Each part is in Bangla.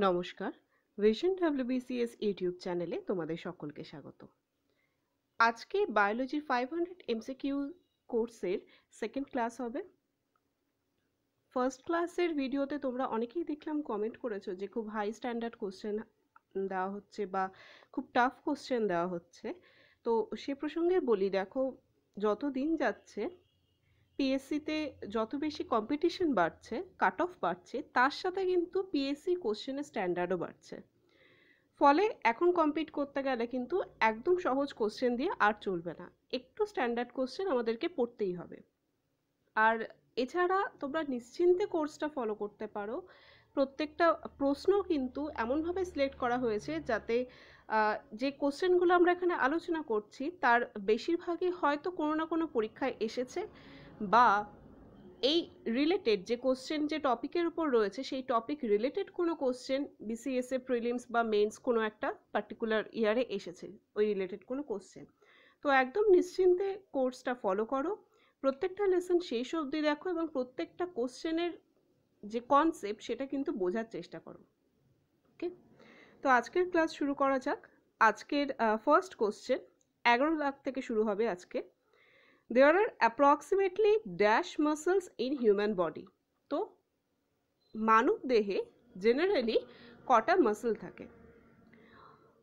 নমস্কার, ভিশন ডব্লিউবিসিএস ইউটিউব চ্যানেলে তোমাদের সকলকে স্বাগত। আজকে বায়োলজির 500 এমসিকিউ কোর্সের সেকেন্ড ক্লাস হবে। ফার্স্ট ক্লাসের ভিডিওতে তোমরা অনেকেই দেখলাম কমেন্ট করেছো যে খুব হাই স্ট্যান্ডার্ড কোশ্চেন দেওয়া হচ্ছে বা খুব টাফ কোশ্চেন দেওয়া হচ্ছে। তো সে প্রসঙ্গে বলি, দেখো যত দিন যাচ্ছে পিএসসিতে যত বেশি কম্পিটিশন বাড়ছে, কাট অফ বাড়ছে, তার সাথে কিন্তু পিএসসি কোশ্চেনের স্ট্যান্ডার্ডও বাড়ছে। ফলে এখন কম্পিট করতে গেলে কিন্তু একদম সহজ কোশ্চেন দিয়ে আর চলবে না, একটু স্ট্যান্ডার্ড কোশ্চেন আমাদেরকে পড়তেই হবে। আর এছাড়া তোমরা নিশ্চিন্তে কোর্সটা ফলো করতে পারো। প্রত্যেকটা প্রশ্ন কিন্তু এমনভাবে সিলেক্ট করা হয়েছে যাতে যে কোশ্চেনগুলো আমরা এখানে আলোচনা করছি তার বেশিরভাগই হয়তো কোনো না কোনো পরীক্ষায় এসেছে, বা এই রিলেটেড যে কোশ্চেন যে টপিকের উপর রয়েছে সেই টপিক রিলেটেড কোনো কোশ্চেন বিসিএস এ প্রিলিমস বা মেন্স কোনো একটা পার্টিকুলার ইয়ারে এসেছে ওই রিলেটেড কোনো কোশ্চেন। তো একদম নিশ্চিন্তে কোর্সটা ফলো করো, প্রত্যেকটা লেসন শেষ অবধি দেখো এবং প্রত্যেকটা কোশ্চেনের যে কনসেপ্ট সেটা কিন্তু বোঝার চেষ্টা করো। ওকে, তো আজকের ক্লাস শুরু করা যাক। আজকের ফার্স্ট কোশ্চেন 11 লাখ থেকে শুরু হবে আজকে। There are approximately dash muscles in human body. তো মানব দেহে জেনারেলি কটা মাসল থাকে?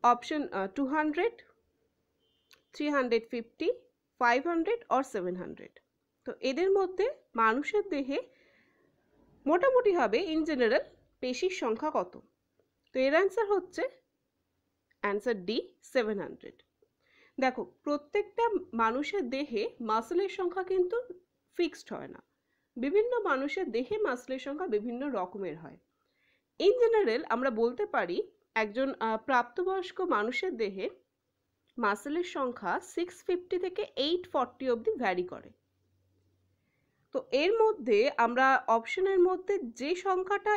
Option 200, 350, 500 or 700। তো এদের মধ্যে মানুষের দেহে মোটামুটিভাবে ইন জেনারেল পেশির সংখ্যা কত? তো এর অ্যান্সার হচ্ছে অ্যান্সার ডি, 700। দেখো প্রত্যেকটা মানুষের দেহে মাসলের সংখ্যা কিন্তু ফিক্সড হয় না, বিভিন্ন মানুষের দেহে মাসলের সংখ্যা বিভিন্ন রকমের হয়। ইন জেনারেল আমরা বলতে পারি একজন প্রাপ্তবয়স্ক মানুষের দেহে মাসলের সংখ্যা 650 থেকে 840 অবধি ভ্যারি করে। তো এর মধ্যে আমরা অপশনের মধ্যে যে সংখ্যাটা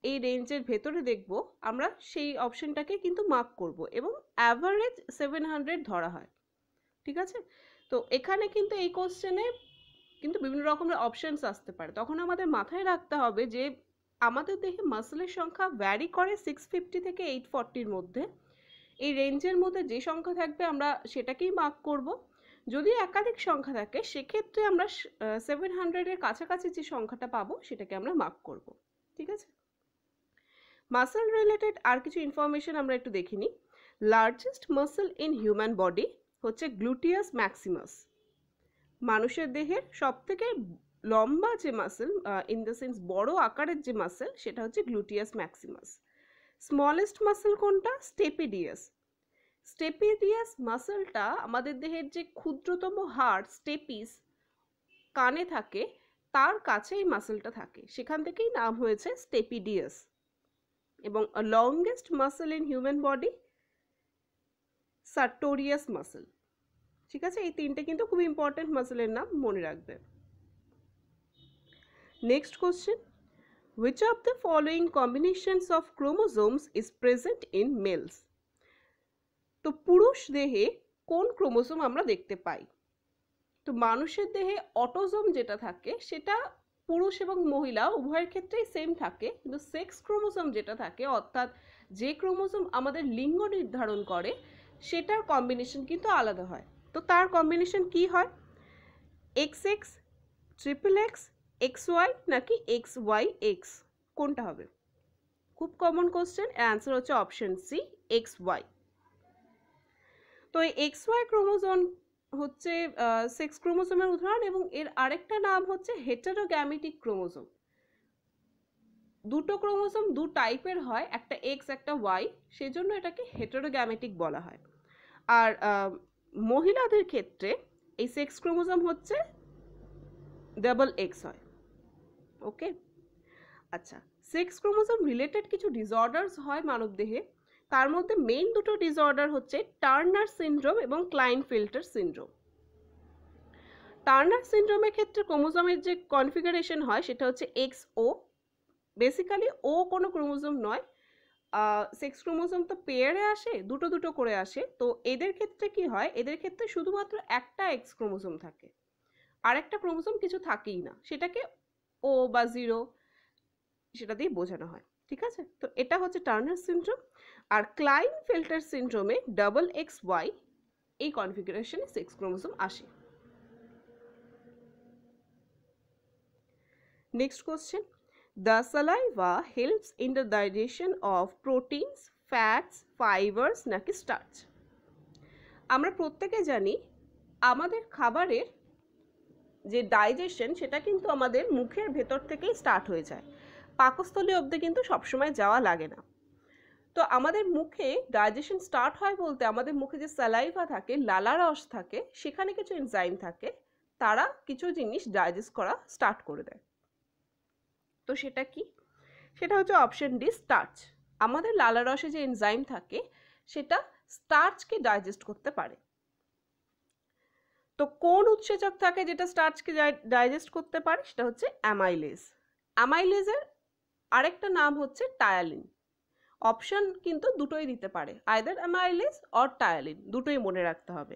এই রেঞ্জের ভেতরে দেখব আমরা সেই অপশনটাকে কিন্তু মার্ক করব এবং অ্যাভারেজ 700 ধরা হয়। ঠিক আছে, তো এখানে কিন্তু এই কোশ্চেনে কিন্তু বিভিন্ন রকমের অপশনস আসতে পারে, তখন আমাদের মাথায় রাখতে হবে যে আমাদের দেহে মাসলের সংখ্যা ভ্যারি করে 650 থেকে 840-র মধ্যে। এই রেঞ্জের মধ্যে যে সংখ্যা থাকবে আমরা সেটাকেই মার্ক করব। যদি একাধিক সংখ্যা থাকে সেক্ষেত্রে আমরা 700-এর কাছাকাছি যে সংখ্যাটা পাবো সেটাকে আমরা মার্ক করব। ঠিক আছে, মাসল রিলেটেড আর কিছু ইনফরমেশন আমরা একটু দেখে নিই। Largest muscle in human body হচ্ছে গ্লুটিয়াস ম্যাক্সিমাস। মানুষের দেহের সব থেকে লম্বা যে মাসল, ইন দ্য সেন্স বড় আকারের যে মাসল, সেটা হচ্ছে গ্লুটিয়াস ম্যাক্সিমাস। স্মলেস্ট মাসল কোনটা? স্টেপিডিয়াস। স্টেপিডিয়াস মাসলটা আমাদের দেহের যে ক্ষুদ্রতম হাড় স্টেপিস কানে থাকে তার কাছে এই মাসলটা থাকে, সেখান থেকেই নাম হয়েছে স্টেপিডিয়াস। এবং longest muscle in human body sartorius muscle. ঠিক আছে, এই তিনটে কিন্তু খুব ইম্পর্টেন্ট মাসলের নাম, মনে রাখবে। Next question, which of the following combinations of chromosomes is present in males? তো পুরুষ দেহে কোন ক্রোমোসোম আমরা দেখতে পাই? তো মানুষের দেহে অটোজোম যেটা থাকে সেটা পুরুষ এবং মহিলা উভয়ের ক্ষেত্রেই সেম থাকে, কিন্তু সেক্স ক্রোমোসোম যেটা থাকে অর্থাৎ যে ক্রোমোসোম আমাদের লিঙ্গ নির্ধারণ করে সেটার কম্বিনেশন কিন্তু আলাদা হয়। তো তার কম্বিনেশন কি হয়? X X, triple X, X Y নাকি এক্স ওয়াই এক্স, কোনটা হবে? খুব কমন কোশ্চেন, অ্যান্সার হচ্ছে অপশন সি, এক্স ওয়াই। তো এই এক্স ওয়াই ক্রোমোজোম হচ্ছে সেক্স ক্রোমোজোমের উদাহরণ এবং এর আরেকটা নাম হচ্ছে হেটারোগ্যামেটিক ক্রোমোজোম। দুটো ক্রোমোজোম দু টাইপের হয়, একটা এক্স একটা ওয়াই, সেজন্য এটাকে হেটারোগ্যামেটিক বলা হয়। আর মহিলাদের ক্ষেত্রে এই সেক্স ক্রোমোজোম হচ্ছে ডাবল এক্স হয়। ওকে, আচ্ছা, সেক্স ক্রোমোজোম রিলেটেড কিছু ডিসঅর্ডারস হয় মানবদেহে, তার মধ্যে মেইন দুটো ডিসঅর্ডার হচ্ছে টার্নার সিনড্রোম এবং ক্লাইনফেল্টার সিনড্রোম। টার্নার সিনড্রোমের ক্ষেত্রে ক্রোমোজোমের যে কনফিগারেশন হয় সেটা হচ্ছে এক্স ও, বেসিক্যালি ও কোনো ক্রোমোজোম নয়, সেক্স ক্রোমোজোম তো পেয়ারে আসে, দুটো দুটো করে আসে। তো এদের ক্ষেত্রে কি হয়, এদের ক্ষেত্রে শুধুমাত্র একটা এক্স ক্রোমোজোম থাকে, আর একটা ক্রোমোজোম কিছু থাকেই না, সেটাকে ও বা জিরো সেটা দিয়ে বোঝানো হয়। ঠিক আছে, তো এটা হচ্ছে টার্নার সিনড্রোম। আর ক্লাইনফেল্টার সিনড্রোমে XXY এই কনফিগারেশনে 6 ক্রোমোসোম আসে। Next question, the saliva helps in the digestion of proteins, fats, fibres নাকি স্টার্চ? আমরা প্রত্যেকে জানি আমাদের খাবারের যে ডাইজেশন সেটা কিন্তু আমাদের মুখের ভেতর থেকেই স্টার্ট হয়ে যায়, পাকস্থলী অবধি কিন্তু সবসময় যাওয়া লাগে না। তো আমাদের মুখে ডাইজেশন স্টার্ট হয় বলতে আমাদের মুখে যে স্যালাইভা থাকে, লালা রস থাকে, সেখানে কিছু এনজাইম থাকে, তারা কিছু জিনিস ডাইজেস্ট করা স্টার্ট করে দেয়। তো সেটা কি? সেটা হচ্ছে অপশন ডি, স্টার্চ। আমাদের লালা রসে যে এনজাইম থাকে সেটা স্টার্চকে ডাইজেস্ট করতে পারে। তো কোন উৎসেচক থাকে যেটা স্টার্চকে ডাইজেস্ট করতে পারে? সেটা হচ্ছে অ্যামাইলেজ। অ্যামাইলেজের আরেকটা নাম হচ্ছে টায়ালিন। অপশন কিন্তু দুটোই দিতে পারে, আইদার অ্যামাইলেজ অর টায়ালিন, দুটোই মনে রাখতে হবে।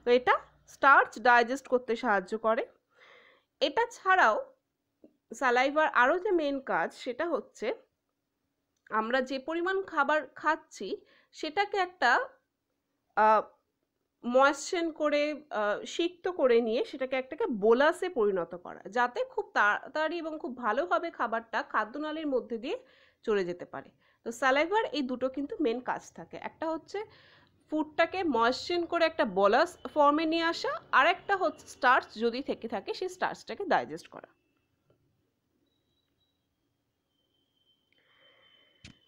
তো এটা স্টার্চ ডাইজেস্ট করতে সাহায্য করে। এটা ছাড়াও স্যালাইভার আরও যে মেন কাজ সেটা হচ্ছে আমরা যে পরিমাণ খাবার খাচ্ছি সেটাকে একটা ময়েশ্চার করে সিক্ত করে নিয়ে সেটাকে একটাকে বোলাসে পরিণত করা, যাতে খুব তাড়াতাড়ি এবং খুব ভালোভাবে খাবারটা খাদ্যনালীর মধ্যে দিয়ে চলে যেতে পারে। তো স্যালাইভার এই দুটো কিন্তু মেন কাজ থাকে, একটা হচ্ছে ফুডটাকে ময়েশ্চার করে একটা বোলাস ফর্মে নিয়ে আসা, আর একটা হচ্ছে স্টার্চ যদি থেকে থাকে সেই স্টার্চটাকে ডাইজেস্ট করা।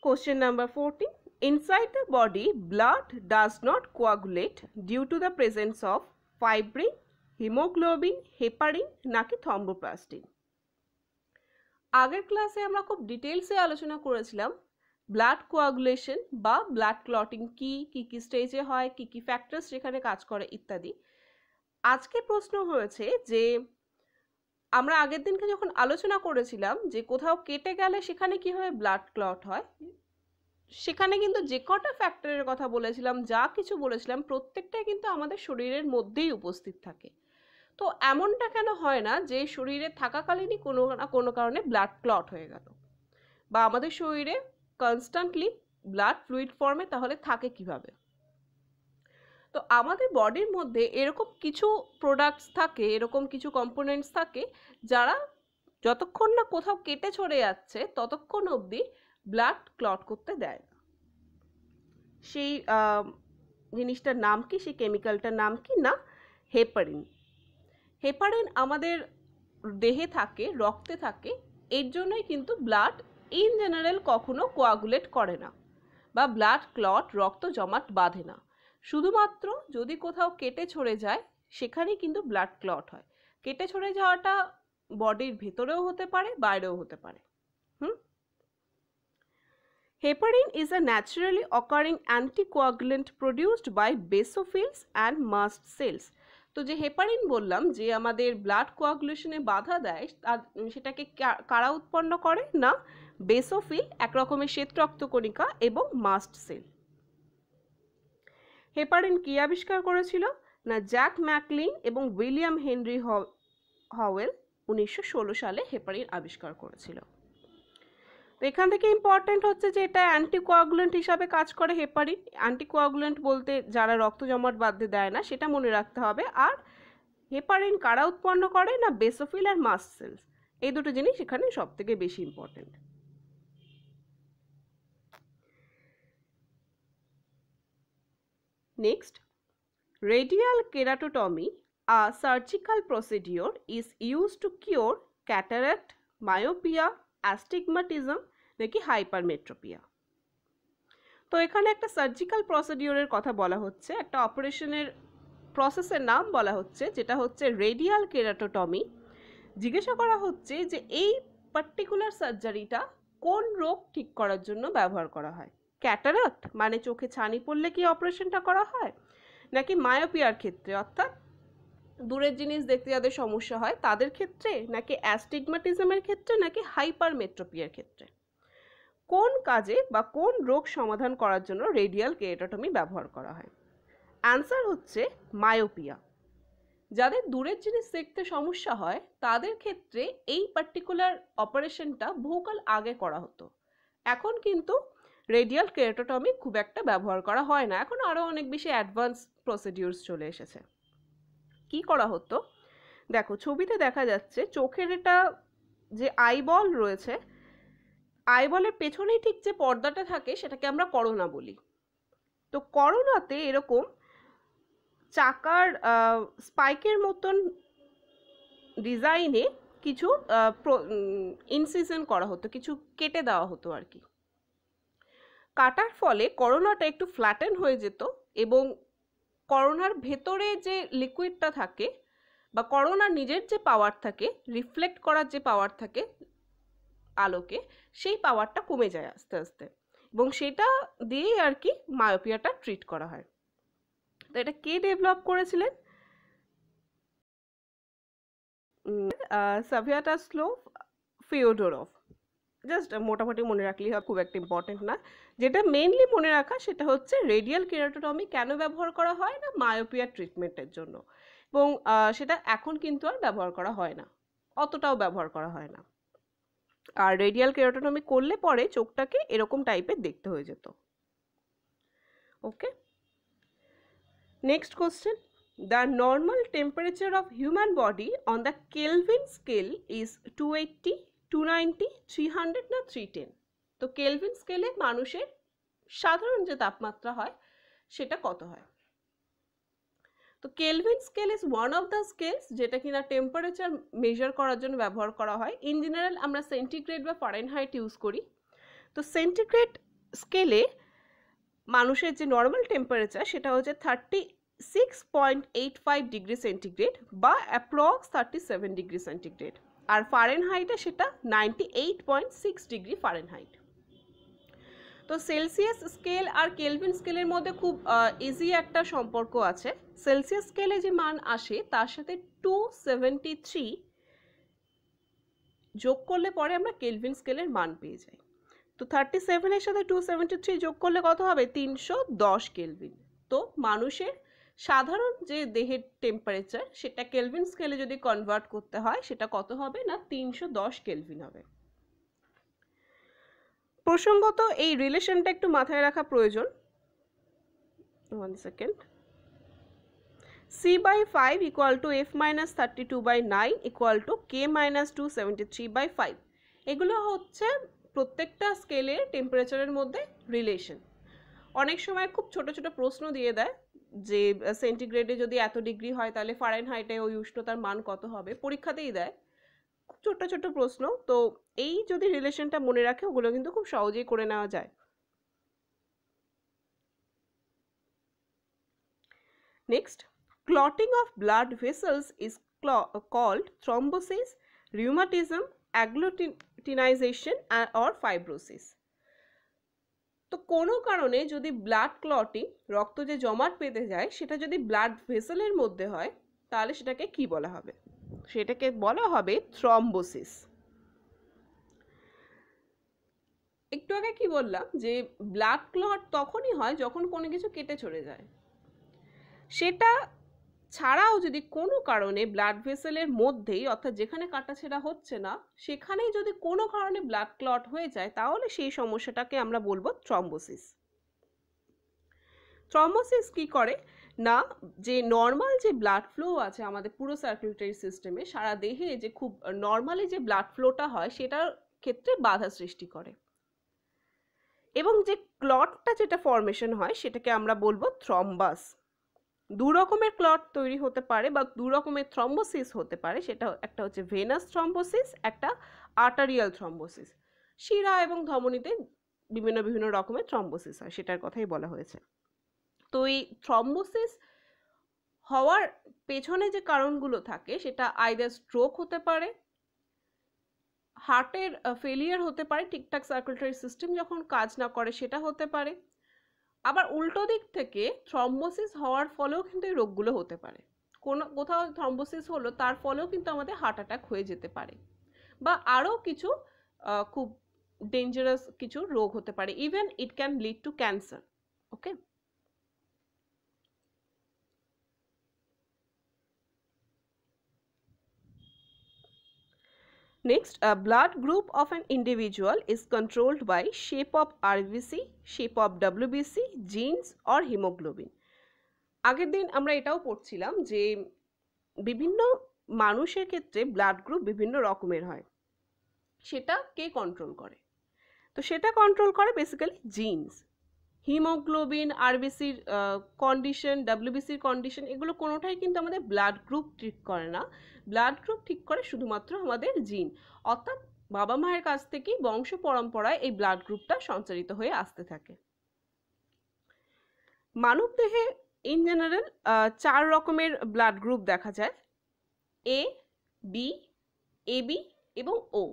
Question number 14. Inside the body, blood does not coagulate due to the presence of fibrin, hemoglobin, heparin নাকি থ্রম্বোপ্লাস্টিন? আগের ক্লাসে আমরা খুব ডিটেলসে আলোচনা করেছিলাম ব্লাড কোয়াগুলেশন বা ব্লাড ক্লটিং কি কি স্টেজে হয়, কি ফ্যাক্টরস সেখানে কাজ করে ইত্যাদি। আজকে প্রশ্ন হয়েছে যে আমরা আগের দিনকে যখন আলোচনা করেছিলাম যে কোথাও কেটে গেলে সেখানে কিভাবে ব্লাড ক্লট হয়, সেখানে কিন্তু যে কটা ফ্যাক্টরের কথা বলেছিলাম, যা কিছু বলেছিলাম, প্রত্যেকটাই কিন্তু আমাদের শরীরের মধ্যেই উপস্থিত থাকে। তো এমনটা কেন হয় না যে শরীরে থাকাকালীনই কোনো না কোনো কারণে ব্লাড ক্লট হয়ে গেল, বা আমাদের শরীরে কনস্ট্যান্টলি ব্লাড ফ্লুইড ফর্মে তাহলে থাকে কিভাবে? তো আমাদের বডির মধ্যে এরকম কিছু প্রোডাক্টস থাকে, এরকম কিছু কম্পোনেন্টস থাকে যারা যতক্ষণ না কোথাও কেটে ছড়ে যাচ্ছে ততক্ষণ অবধি ব্লাড ক্লট করতে দেয় না। সেই জিনিসটার নাম কি, সেই কেমিক্যালটার নাম কি? না, হেপারিন। হেপারিন আমাদের দেহে থাকে, রক্তে থাকে, এর জন্যই কিন্তু ব্লাড ইন জেনারেল কখনো কোয়াগুলেট করে না বা ব্লাড ক্লট, রক্ত জমাট বাঁধে না। শুধুমাত্র যদি কোথাও কেটে ছড়ে যায় সেখানেই কিন্তু ব্লাড ক্লট হয়। কেটে ছড়ে যাওয়াটা বডির ভেতরেও হতে পারে, বাইরেও হতে পারে। Heparin is a naturally occurring anticoagulant produced by basophils and mast cells. তো যে হেপারিন বললাম যে আমাদের ব্লাড কোয়াগুলেশনে বাধা দেয়, সেটাকে কারা উৎপন্ন করে? না, বেসোফিল, এক রকমের শ্বেত রক্তকণিকা, এবং মাস্ট সেল। হেপারিন কি আবিষ্কার করেছিল? না, জ্যাক ম্যাকলিন এবং উইলিয়াম হেনরি হাওয়েল 1916 সালে হেপারিন আবিষ্কার করেছিল। তো এখান থেকে ইম্পর্টেন্ট হচ্ছে যে এটা অ্যান্টিকোয়াগুলেন্ট হিসাবে কাজ করে হেপারিন। অ্যান্টিকোয়াগুলেন্ট বলতে যারা রক্ত জমাট বাঁধতে দেয় না, সেটা মনে রাখতে হবে। আর হেপারিন কারা উৎপন্ন করে? না, বেসোফিল আর মাস্ট সেলস। এই দুটো জিনিস এখানে সব থেকে বেশি important. Next, radial keratotomy, a surgical procedure is used to cure cataract, myopia, astigmatism নাকি হাইপারমেট্রোপিয়া? তো এখানে একটা সার্জিক্যাল প্রসিডিওরের কথা বলা হচ্ছে, একটা অপারেশনের প্রসেসের নাম বলা হচ্ছে, যেটা হচ্ছে রেডিয়াল কেরাটোটমি। জিজ্ঞাসা করা হচ্ছে যে এই পার্টিকুলার সার্জারিটা কোন রোগ ঠিক করার জন্য ব্যবহার করা হয়। ক্যাটারাক্ট মানে চোখে ছানি পড়লে কি অপারেশনটা করা হয়, নাকি মায়োপিয়ার ক্ষেত্রে, অর্থাৎ দূরের জিনিস দেখতে যাদের সমস্যা হয় তাদের ক্ষেত্রে, নাকি অ্যাস্টিগমাটিজমের ক্ষেত্রে, নাকি হাইপারমেট্রোপিয়ার ক্ষেত্রে? কোন কাজে বা কোন রোগ সমাধান করার জন্য রেডিয়াল কেরাটোটমি ব্যবহার করা হয়? অ্যান্সার হচ্ছে মায়োপিয়া। যাদের দূরের জিনিস দেখতে সমস্যা হয় তাদের ক্ষেত্রে এই পার্টিকুলার অপারেশনটা বহুকাল আগে করা হতো। এখন কিন্তু রেডিয়াল কেরাটোটমি খুব একটা ব্যবহার করা হয় না, এখন আরও অনেক বেশি অ্যাডভান্স প্রসিডিউরস চলে এসেছে। কি করা হতো দেখো, ছবিতে দেখা যাচ্ছে চোখের এটা যে আইবল রয়েছে, আইবলের পেছনেই ঠিক যে পর্দাটা থাকে সেটাকে আমরা করোনা বলি। তো করোনাতে এরকম চাকার স্পাইকের মতন ডিজাইনে কিছু ইনসিশন করা হতো, কিছু কেটে দেওয়া হতো আর কি। কাটার ফলে করোনাটা একটু ফ্ল্যাটেন হয়ে যেত এবং করোনার ভেতরে যে লিকুইডটা থাকে বা করোনার নিজের যে পাওয়ার থাকে, রিফ্লেক্ট করার যে পাওয়ার থাকে আলোকে, সেই পাওয়ারটা কমে যায় আস্তে আস্তে, এবং সেটা দিয়েই আর কি মায়োপিয়াটা ট্রিট করা হয়। তো এটা কে ডেভেলপ করেছিলেন? সাভিয়াটোস্লাভ ফিওডোরভ। জাস্ট মোটামুটি মনে রাখলেই হবে, খুব একটা ইম্পর্টেন্ট না। যেটা মেইনলি মনে রাখা সেটা হচ্ছে রেডিয়াল কেরাটোটমি কেন ব্যবহার করা হয় না, মায়োপিয়া ট্রিটমেন্টের জন্য, এবং সেটা এখন কিন্তু আর ব্যবহার করা হয় না, অতটাও ব্যবহার করা হয় না। আর রেডিয়াল কেরাটোটমি করলে পরে চোখটাকে এরকম টাইপের দেখতে হয়ে যেত। Okay, next question, the normal temperature of human body on the Kelvin scale is 280, 290, 300 না 310? তো কেলভিন স্কেলে মানুষের সাধারণ যে তাপমাত্রা হয় সেটা কত হয়? তো Kelvin scale is one of the scales যেটা কিনা টেম্পারেচার মেজার করার জন্য ব্যবহার করা হয়। ইন জেনারেল আমরা সেন্টিগ্রেড বা ফারেনহাইট ইউজ করি। তো সেন্টিগ্রেড স্কেলে মানুষের যে নর্মাল টেম্পারেচার সেটা হচ্ছে 36.85 ডিগ্রি সেন্টিগ্রেড বা অ্যাপ্রক্স 37 ডিগ্রি সেন্টিগ্রেড, আর ফারেনহাইটে সেটা 98.6 ডিগ্রি ফারেনহাইট। তো সেলসিয়াস স্কেল আর কেলভিন স্কেলের মধ্যে খুব ইজি একটা সম্পর্ক আছে। সেলসিয়াস স্কেলে যে মান আসে তার সাথে 273 যোগ করলে পরে আমরা কেলভিন স্কেলের মান পেয়ে যাই। তো 37 সাথে 273 যোগ করলে কত হবে? 310 কেলভিন। তো মানুষের সাধারণ যে দেহের টেম্পারেচার সেটা কেলভিন স্কেলে যদি কনভার্ট করতে হয় সেটা কত হবে না 310 কেলভিন হবে। প্রসঙ্গত এই রিলেশনটা একটু মাথায় রাখা প্রয়োজন। 1 second. C/5 equal to F minus 32/9 equal to K minus 273/5, এগুলো হচ্ছে প্রত্যেকটা স্কেলের টেম্পারেচারের মধ্যে রিলেশন। অনেক সময় খুব ছোট ছোট প্রশ্ন দিয়ে দেয় যে সেন্টিগ্রেডে যদি এত ডিগ্রি হয় তাহলে ফারেনহাইটে ওই উষ্ণতার মান কত হবে, পরীক্ষাতেই দেয় খুব ছোট ছোট প্রশ্ন। তো এই যদি রিলেশনটা মনে রাখে ওগুলো কিন্তু খুব সহজেই করে নেওয়া যায়। Next, clotting of blood vessels is called thrombosis, rheumatism, agglutinization or fibrosis. তো কোনো কারণে যদি ব্লাড ক্লটিং, রক্ত যে জমাট বেঁধে যায় সেটা যদি ব্লাড ভেসেলের মধ্যে হয় তাহলে সেটাকে কি বলা হবে? সেটাকে বলা হবে থ্রম্বোসিস। একটু আগে কি বললাম যে ব্লাড ক্লট তখনই হয় যখন কোনো কিছু কেটে চলে যায়। সেটা ছাড়াও যদি কোনো কারণে ব্লাড ভেসেলের মধ্যেই, অর্থাৎ যেখানে কাটাছেঁড়া হচ্ছে না সেখানেই যদি কোনো কারণে ব্লাড ক্লট হয়ে যায় তাহলে সেই সমস্যাটাকে আমরা বলবো থ্রম্বোসিস। থ্রম্বোসিস কি করে না, যে নর্মাল যে ব্লাড ফ্লো আছে আমাদের পুরো সার্কুলেটরি সিস্টেমে, সারা দেহে যে খুব নর্মালি যে ব্লাড ফ্লোটা হয় সেটার ক্ষেত্রে বাধা সৃষ্টি করে, এবং যে ক্লটটা যেটা ফর্মেশন হয় সেটাকে আমরা বলবো থ্রম্বাস। দু রকমের ক্লট তৈরি হতে পারে বা দু রকমের থ্রম্বোসিস হতে পারে, সেটা একটা হচ্ছে ভেনাস থ্রম্বোসিস, একটা আর্টারিয়াল থ্রম্বোসিস। শিরা এবং ধমনীতে বিভিন্ন বিভিন্ন রকমের থ্রম্বোসিস হয়, সেটার কথাই বলা হয়েছে। তো এই থ্রম্বোসিস হওয়ার পেছনে যে কারণগুলো থাকে সেটা আইদার স্ট্রোক হতে পারে, হার্টের ফেলিয়ার হতে পারে, ঠিকঠাক সার্কুলেটরি সিস্টেম যখন কাজ না করে সেটা হতে পারে, আবার উল্টো দিক থেকে থ্রম্বোসিস হওয়ার ফলেও কিন্তু এই রোগগুলো হতে পারে। কোথাও থ্রম্বোসিস হলো তার ফলেও কিন্তু আমাদের হার্ট অ্যাটাক হয়ে যেতে পারে, বা আরও কিছু খুব ডেঞ্জারাস কিছু রোগ হতে পারে, even it can lead to cancer. Okay, Next, a blood group of an individual is controlled by shape of RBC, shape of WBC, genes or hemoglobin. আগের দিন আমরা এটাও পড়ছিলাম যে বিভিন্ন মানুষের ক্ষেত্রে ব্লাড গ্রুপ বিভিন্ন রকমের হয়, সেটা কে কন্ট্রোল করে? তো সেটা কন্ট্রোল করে বেসিক্যালি জিনস। হিমোগ্লোবিন, আরবিসির কন্ডিশন, ডাব্লিউবিসির কন্ডিশন, এগুলো কোনোটাই কিন্তু আমাদের ব্লাড গ্রুপ ঠিক করে না। ব্লাড গ্রুপ ঠিক করে শুধুমাত্র আমাদের জিন, অর্থাৎ বাবা মায়ের কাছ থেকেই বংশ পরম্পরায় এই ব্লাড গ্রুপটা সঞ্চারিত হয়ে আসতে থাকে। মানব দেহে ইন জেনারেল 4 রকমের ব্লাড গ্রুপ দেখা যায়, এ, বি, এবি এবং ও।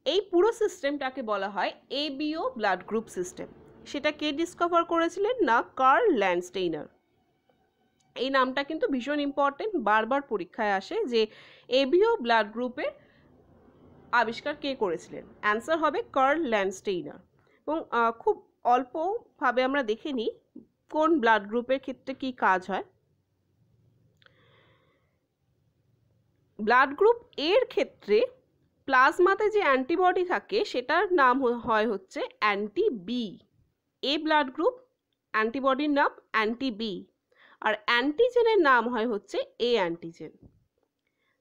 এই পুরো সিস্টেমটাকে বলা হয় এবিও ব্লাড গ্রুপ সিস্টেম। সেটা কে ডিসকভার করেছিলেন? না, কার্ল ল্যান্ডস্টেইনার। এই নামটা কিন্তু ভীষণ ইম্পর্টেন্ট, বারবার পরীক্ষায় আসে যে এবিও ব্লাড গ্রুপের আবিষ্কার কে করেছিলেন? অ্যান্সার হবে কার্ল ল্যান্ডস্টেইনার। এবং খুব অল্পভাবে আমরা দেখে নিই কোন ব্লাড গ্রুপের ক্ষেত্রে কি কাজ হয়। ব্লাড গ্রুপ এর ক্ষেত্রে প্লাজমাতে যে অ্যান্টিবডি থাকে সেটার নাম হয় হচ্ছে anti B. A blood group, অ্যান্টিবডির নাম অ্যান্টি বি, আর অ্যান্টিজেনের নাম হয় হচ্ছে A antigen.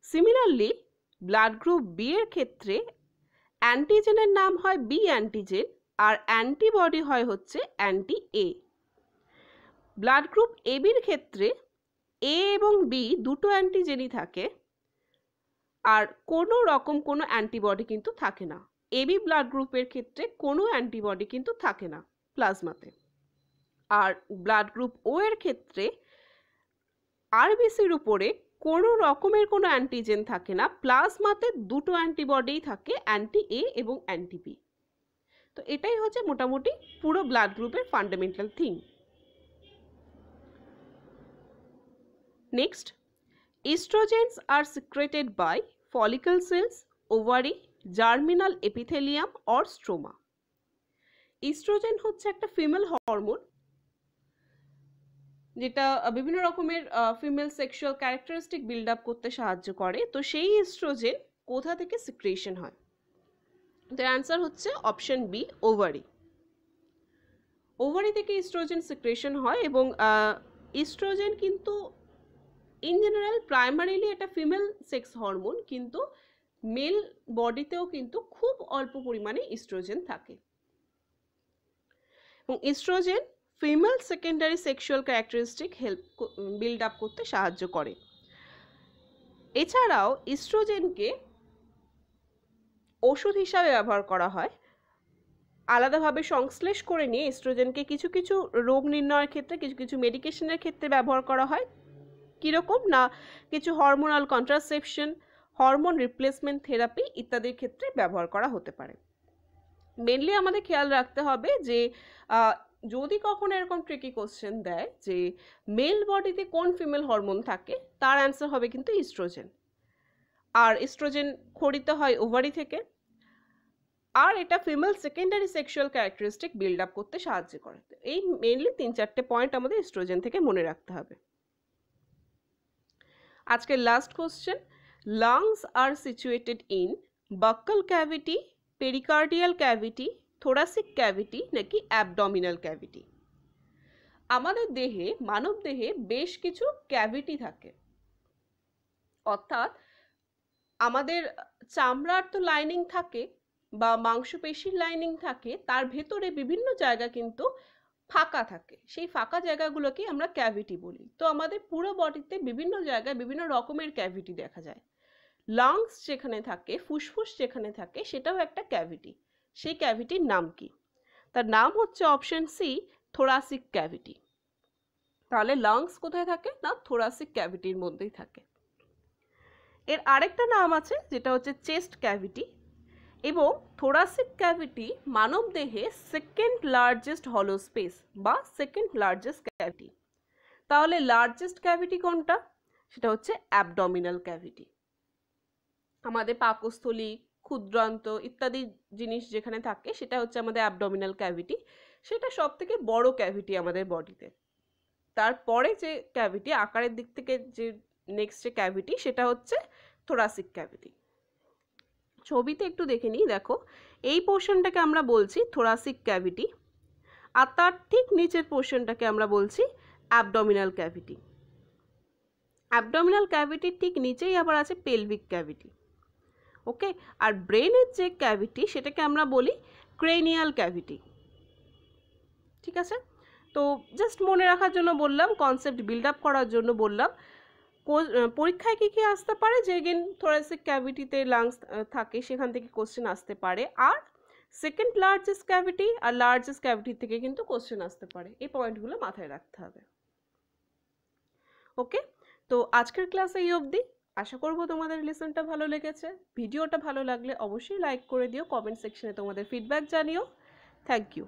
Similarly blood group B এর ক্ষেত্রে অ্যান্টিজেনের নাম হয় বি অ্যান্টিজেন, আর অ্যান্টিবডি হয় হচ্ছে অ্যান্টি এ। ব্লাড গ্রুপ এ বির ক্ষেত্রে এ এবং বি দুটো অ্যান্টিজেনই থাকে, আর কোনো রকম কোনো অ্যান্টিবডি কিন্তু থাকে না। এবি ব্লাড গ্রুপের ক্ষেত্রে কোনো অ্যান্টিবডি কিন্তু থাকে না প্লাজমাতে। আর ব্লাড গ্রুপ ও এর ক্ষেত্রে আরবিসির উপরে কোনো রকমের কোনো অ্যান্টিজেন থাকে না, প্লাজমাতে দুটো অ্যান্টিবডিই থাকে, অ্যান্টি এ এবং অ্যান্টি বি। তো এটাই হচ্ছে মোটামুটি পুরো ব্লাড গ্রুপের fundamental thing. Next, estrogens are secreted by follicle cells, ovary, germinal epithelium or stroma. Oestrogen হচ্ছে একটা ফিমেল হরমোন, যেটা বিভিন্ন রকমের female sexual characteristic build up করতে সাহায্য করে। তো সেই ইস্ট্রোজেন কোথা থেকে সিক্রেশন হয়? তো অ্যান্সার হচ্ছে অপশন বি, ওভারি। ওভারি থেকে ইস্ট্রোজেন সিক্রেশন হয়। এবং ইস্ট্রোজেন কিন্তু ইন জেনারেল প্রাইমারিলি একটা ফিমেল সেক্স হরমোন, কিন্তু মেল বডিতেও কিন্তু খুব অল্প পরিমাণে ইস্ট্রোজেন থাকে। এবং oestrogen female secondary sexual characteristic build up করতে সাহায্য করে। এছাড়াও ইস্ট্রোজেনকে ওষুধ হিসাবে ব্যবহার করা হয়। আলাদাভাবে সংশ্লেষ করে নিয়ে ইস্ট্রোজেনকে কিছু কিছু রোগ নির্ণয়ের ক্ষেত্রে, কিছু কিছু মেডিকেশনের ক্ষেত্রে ব্যবহার করা হয়। কীরকম না, কিছু hormonal contraception, hormone replacement therapy ইত্যাদির ক্ষেত্রে ব্যবহার করা হতে পারে। মেনলি আমাদের খেয়াল রাখতে হবে যে যদি কখনো এরকম ট্রিকি কোশ্চেন দেয় যে মেল বডিতে কোন ফিমেল হরমোন থাকে, তার অ্যান্সার হবে কিন্তু ইস্ট্রোজেন। আর ইস্ট্রোজেন খরিত হয় ওভারি থেকে, আর এটা female secondary sexual characteristic build up করতে সাহায্য করে। এই মেনলি 3-4টে পয়েন্ট আমাদের ইস্ট্রোজেন থেকে মনে রাখতে হবে। আজকের last question, lungs are situated in buccal cavity, pericardial cavity, thoracic cavity নাকি অ্যাবডমিনাল ক্যাভিটি? আমাদের দেহে, মানব দেহে বেশ কিছু ক্যাভিটি থাকে, অর্থাৎ আমাদের চামড়ার তো লাইনিং থাকে বা মাংসপেশির লাইনিং থাকে, তার ভেতরে বিভিন্ন জায়গা কিন্তু ফাঁকা থাকে। সেই ফাঁকা জায়গাগুলোকে আমরা ক্যাভিটি বলি। তো আমাদের পুরো বডিতে বিভিন্ন জায়গায় বিভিন্ন রকমের ক্যাভিটি দেখা যায়। লাংস যেখানে থাকে, ফুসফুস যেখানে থাকে, সেটাও একটা ক্যাভিটি। সেই ক্যাভিটির নাম কি? তার নাম হচ্ছে অপশন সি, থোরাসিক ক্যাভিটি। তাহলে লাংস কোথায় থাকে? না, থোরাসিক ক্যাভিটির মধ্যেই থাকে। এর আরেকটা নাম আছে যেটা হচ্ছে চেস্ট ক্যাভিটি। এবং থোরাসিক ক্যাভিটি মানব দেহে সেকেন্ড লার্জেস্ট হলো স্পেস বা সেকেন্ড লার্জেস্ট ক্যাভিটি। তাহলে লার্জেস্ট ক্যাভিটি কোনটা? সেটা হচ্ছে অ্যাবডমিনাল ক্যাভিটি। আমাদের পাকস্থলী, ক্ষুদ্রান্ত ইত্যাদি জিনিস যেখানে থাকে সেটা হচ্ছে আমাদের অ্যাবডমিনাল ক্যাভিটি। সেটা সব থেকে বড় ক্যাভিটি আমাদের বডিতে। তারপরে যে ক্যাভিটি আকারের দিক থেকে যে নেক্সট যে ক্যাভিটি, সেটা হচ্ছে থোরাসিক ক্যাভিটি। ছবিতে একটু দেখে নিই, দেখো এই পোর্শনটাকে আমরা বলছি থোরাসিক ক্যাভিটি, আর তার ঠিক নিচের পোর্শনটাকে আমরা বলছি অ্যাবডোমিনাল ক্যাভিটি। অ্যাবডোমিনাল ক্যাভিটির ঠিক নিচেই আবার আছে পেলভিক ক্যাভিটি। ওকে, আর ব্রেনের যে ক্যাভিটি সেটাকে আমরা বলি ক্রেনিয়াল ক্যাভিটি। ঠিক আছে, তো জাস্ট মনে রাখার জন্য বললাম, কনসেপ্ট বিল্ড আপ করার জন্য বললাম। পরীক্ষায় কী কী আসতে পারে, যে এগেন থোরাসিক ক্যাভিটিতে লাংস থাকে, সেখান থেকে কোশ্চেন আসতে পারে, আর সেকেন্ড লার্জেস্ট ক্যাভিটি আর লার্জেস্ট ক্যাভিটি থেকে কিন্তু কোশ্চেন আসতে পারে। এই পয়েন্টগুলো মাথায় রাখতে হবে। ওকে, তো আজকের ক্লাসে এই অবধি। আশা করব তোমাদের লেসনটা ভালো লেগেছে। ভিডিওটা ভালো লাগলে অবশ্যই লাইক করে দিও, কমেন্ট সেকশনে তোমাদের ফিডব্যাক জানিও। Thank you.